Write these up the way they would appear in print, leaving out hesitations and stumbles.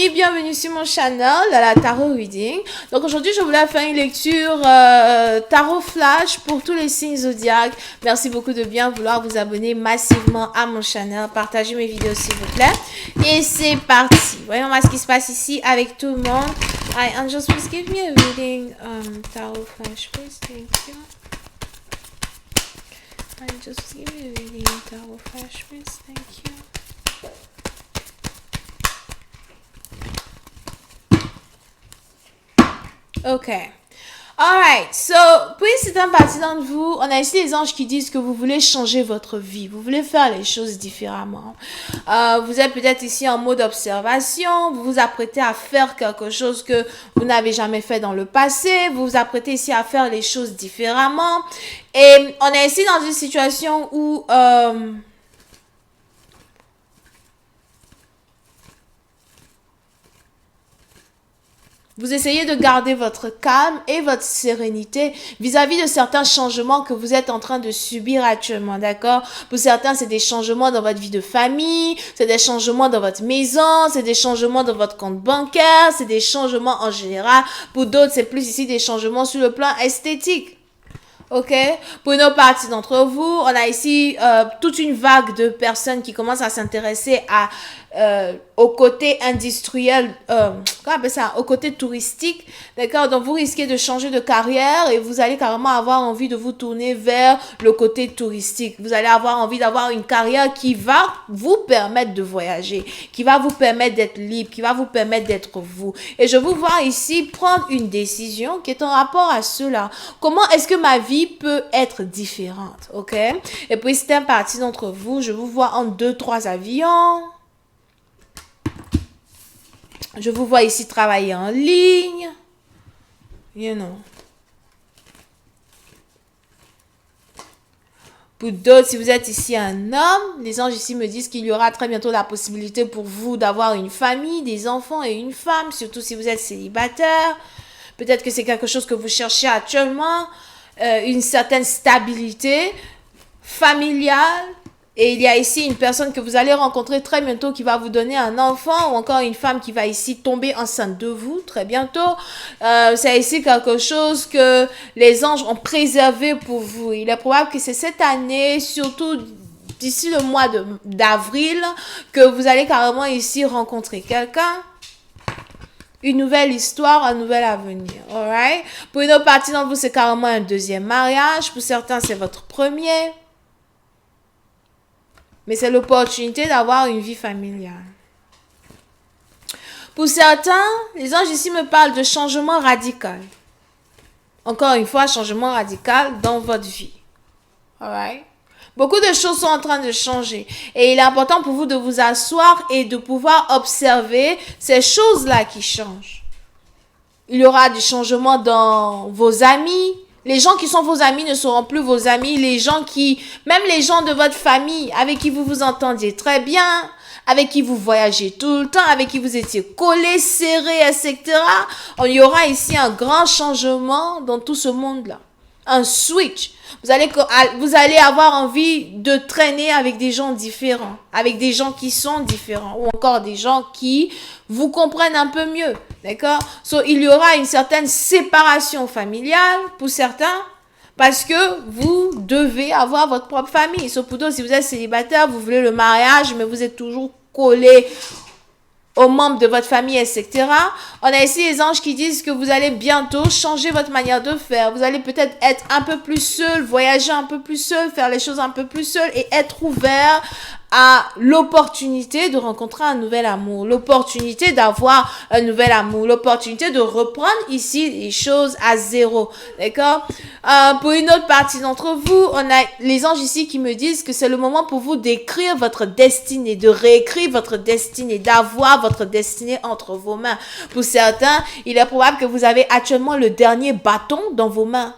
amis, bienvenue sur mon channel à la Tarot Reading. Donc aujourd'hui, je voulais faire une lecture Tarot Flash pour tous les signes zodiaques. Merci beaucoup de bien vouloir vous abonner massivement à mon channel. Partagez mes vidéos s'il vous plaît. Et c'est parti. Voyons ce qui se passe ici avec tout le monde. Hi, Angels, please give me a reading. Tarot Flash, please. Thank you. Angels, please give me a reading. Tarot Flash, please. Thank you. Ok. Alright. So, pour certaines parties d'entre vous, on a ici les anges qui disent que vous voulez changer votre vie. Vous voulez faire les choses différemment. Vous êtes peut-être ici en mode observation. Vous vous apprêtez à faire quelque chose que vous n'avez jamais fait dans le passé. Vous vous apprêtez ici à faire les choses différemment. Et on est ici dans une situation où... vous essayez de garder votre calme et votre sérénité vis-à-vis de certains changements que vous êtes en train de subir actuellement, d'accord? Pour certains, c'est des changements dans votre vie de famille, c'est des changements dans votre maison, c'est des changements dans votre compte bancaire, c'est des changements en général. Pour d'autres, c'est plus ici des changements sur le plan esthétique. Ok, pour une autre partie d'entre vous, on a ici toute une vague de personnes qui commencent à s'intéresser au côté industriel, comment on appelle ça, au côté touristique, d'accord? Donc vous risquez de changer de carrière et vous allez carrément avoir envie de vous tourner vers le côté touristique. Vous allez avoir envie d'avoir une carrière qui va vous permettre de voyager, qui va vous permettre d'être libre, qui va vous permettre d'être vous. Et je vous vois ici prendre une décision qui est en rapport à cela. Comment est-ce que ma vie peut être différente, ok? Et puis c'est une partie d'entre vous, je vous vois en 2-3 avions. Je vous vois ici travailler en ligne. You know. Pour d'autres, si vous êtes ici un homme, les anges ici me disent qu'il y aura très bientôt la possibilité pour vous d'avoir une famille, des enfants et une femme, surtout si vous êtes célibataire. Peut-être que c'est quelque chose que vous cherchez actuellement, une certaine stabilité familiale. Et il y a ici une personne que vous allez rencontrer très bientôt qui va vous donner un enfant ou encore une femme qui va ici tomber enceinte de vous très bientôt. C'est ici quelque chose que les anges ont préservé pour vous. Il est probable que c'est cette année, surtout d'ici le mois d'avril, que vous allez carrément ici rencontrer quelqu'un. Une nouvelle histoire, un nouvel avenir. Alright? Pour une autre partie d'entre vous, c'est carrément un deuxième mariage. Pour certains, c'est votre premier. Mais c'est l'opportunité d'avoir une vie familiale. Pour certains, les anges ici me parlent de changement radical. Encore une fois, changement radical dans votre vie. Alright? Beaucoup de choses sont en train de changer. Et il est important pour vous de vous asseoir et de pouvoir observer ces choses-là qui changent. Il y aura du changement dans vos amis. Les gens qui sont vos amis ne seront plus vos amis. Les gens même les gens de votre famille avec qui vous vous entendiez très bien, avec qui vous voyagez tout le temps, avec qui vous étiez collés, serrés, etc. Il y aura ici un grand changement dans tout ce monde-là. Un switch. Vous allez avoir envie de traîner avec des gens différents, avec des gens qui sont différents, ou encore des gens qui vous comprennent un peu mieux, d'accord? Il y aura une certaine séparation familiale pour certains, parce que vous devez avoir votre propre famille. Pour d'autres, si vous êtes célibataire, vous voulez le mariage, mais vous êtes toujours collé aux membres de votre famille, etc. On a ici les anges qui disent que vous allez bientôt changer votre manière de faire. Vous allez peut-être être un peu plus seul, voyager un peu plus seul, faire les choses un peu plus seul et être ouvert à l'opportunité de rencontrer un nouvel amour, l'opportunité d'avoir un nouvel amour, l'opportunité de reprendre ici les choses à zéro, d'accord? Pour une autre partie d'entre vous, on a les anges ici qui me disent que c'est le moment pour vous d'écrire votre destinée, de réécrire votre destinée, d'avoir votre destinée entre vos mains. Pour certains, il est probable que vous avez actuellement le dernier bâton dans vos mains.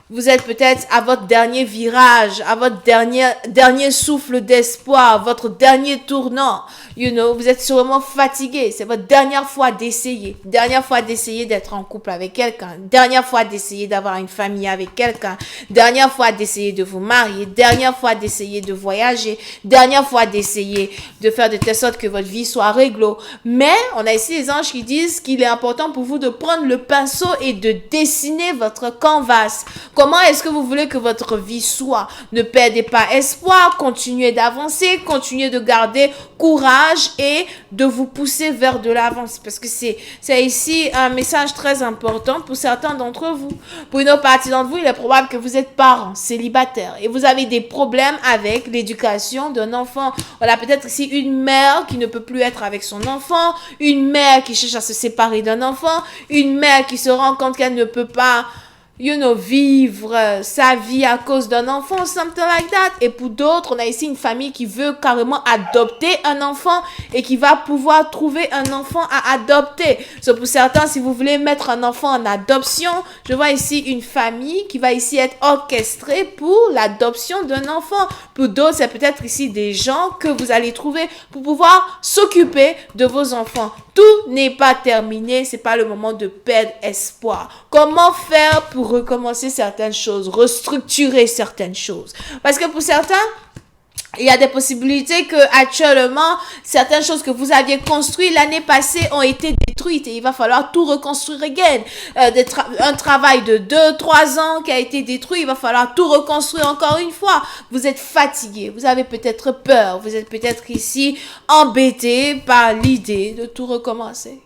Vous êtes peut-être à votre dernier virage, à votre dernier souffle d'espoir, votre dernier tournant. Vous êtes sûrement fatigué. C'est votre dernière fois d'essayer. Dernière fois d'essayer d'être en couple avec quelqu'un. Dernière fois d'essayer d'avoir une famille avec quelqu'un. Dernière fois d'essayer de vous marier. Dernière fois d'essayer de voyager. Dernière fois d'essayer de faire de telle sorte que votre vie soit réglo. Mais on a ici les anges qui disent qu'il est important pour vous de prendre le pinceau et de dessiner votre canvas. Comment est-ce que vous voulez que votre vie soit? Ne perdez pas espoir, continuez d'avancer, continuez de garder courage et de vous pousser vers de l'avance. Parce que c'est ici un message très important pour certains d'entre vous. Pour une autre partie d'entre vous, il est probable que vous êtes parents, célibataires et vous avez des problèmes avec l'éducation d'un enfant. On a peut-être ici une mère qui ne peut plus être avec son enfant, une mère qui cherche à se séparer d'un enfant, une mère qui se rend compte qu'elle ne peut pas vivre sa vie à cause d'un enfant, something like that. Et pour d'autres, on a ici une famille qui veut carrément adopter un enfant et qui va pouvoir trouver un enfant à adopter. Pour certains, si vous voulez mettre un enfant en adoption, je vois ici une famille qui va ici être orchestrée pour l'adoption d'un enfant. Pour d'autres, c'est peut-être ici des gens que vous allez trouver pour pouvoir s'occuper de vos enfants. Tout n'est pas terminé, c'est pas le moment de perdre espoir. Comment faire pour recommencer certaines choses, restructurer certaines choses? Parce que pour certains, il y a des possibilités que actuellement, certaines choses que vous aviez construites l'année passée ont été détruites et il va falloir tout reconstruire again. Un travail de 2-3 ans qui a été détruit, il va falloir tout reconstruire encore une fois. Vous êtes fatigué, vous avez peut-être peur, vous êtes peut-être ici embêté par l'idée de tout recommencer.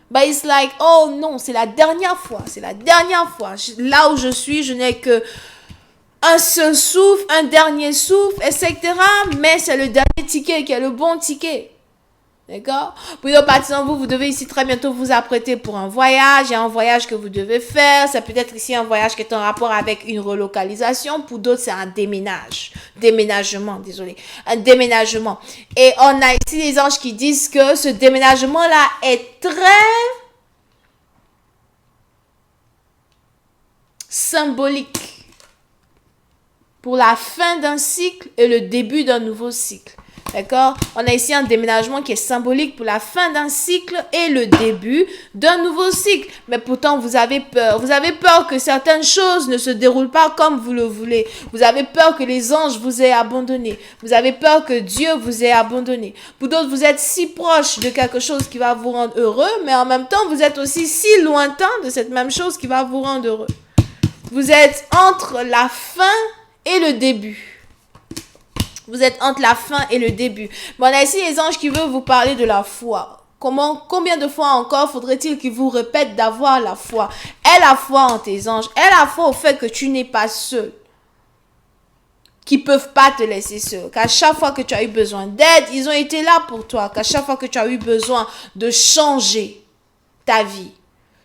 But it's like, oh non, c'est la dernière fois, c'est la dernière fois. Là où je suis, je n'ai que un seul souffle, un dernier souffle, etc. Mais c'est le dernier ticket qui est le bon ticket. D'accord? Pour une partie d'entre vous, vous devez ici très bientôt vous apprêter pour un voyage. Il y a un voyage que vous devez faire. Ça peut être ici un voyage qui est en rapport avec une relocalisation. Pour d'autres, c'est un déménagement, désolé. Un déménagement. Et on a ici les anges qui disent que ce déménagement-là est très symbolique pour la fin d'un cycle et le début d'un nouveau cycle. D'accord? On a ici un déménagement qui est symbolique pour la fin d'un cycle et le début d'un nouveau cycle. Mais pourtant, vous avez peur. Vous avez peur que certaines choses ne se déroulent pas comme vous le voulez. Vous avez peur que les anges vous aient abandonné. Vous avez peur que Dieu vous ait abandonné. Pour d'autres, vous êtes si proche de quelque chose qui va vous rendre heureux, mais en même temps, vous êtes aussi si lointain de cette même chose qui va vous rendre heureux. Vous êtes entre la fin et le début. Vous êtes entre la fin et le début. Mais on a ici les anges qui veulent vous parler de la foi. Combien de fois encore faudrait-il qu'ils vous répètent d'avoir la foi? Aie la foi en tes anges. Aie la foi au fait que tu n'es pas seul. Qui peuvent pas te laisser seul. Qu'à chaque fois que tu as eu besoin d'aide, ils ont été là pour toi. Qu'à chaque fois que tu as eu besoin de changer ta vie,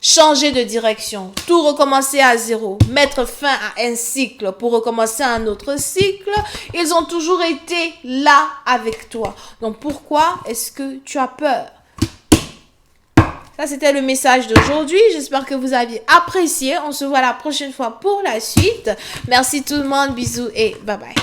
changer de direction, tout recommencer à zéro, mettre fin à un cycle pour recommencer un autre cycle, ils ont toujours été là avec toi. Donc pourquoi est-ce que tu as peur? Ça, c'était le message d'aujourd'hui. J'espère que vous aviez apprécié. On se voit la prochaine fois pour la suite. Merci tout le monde. Bisous et bye bye.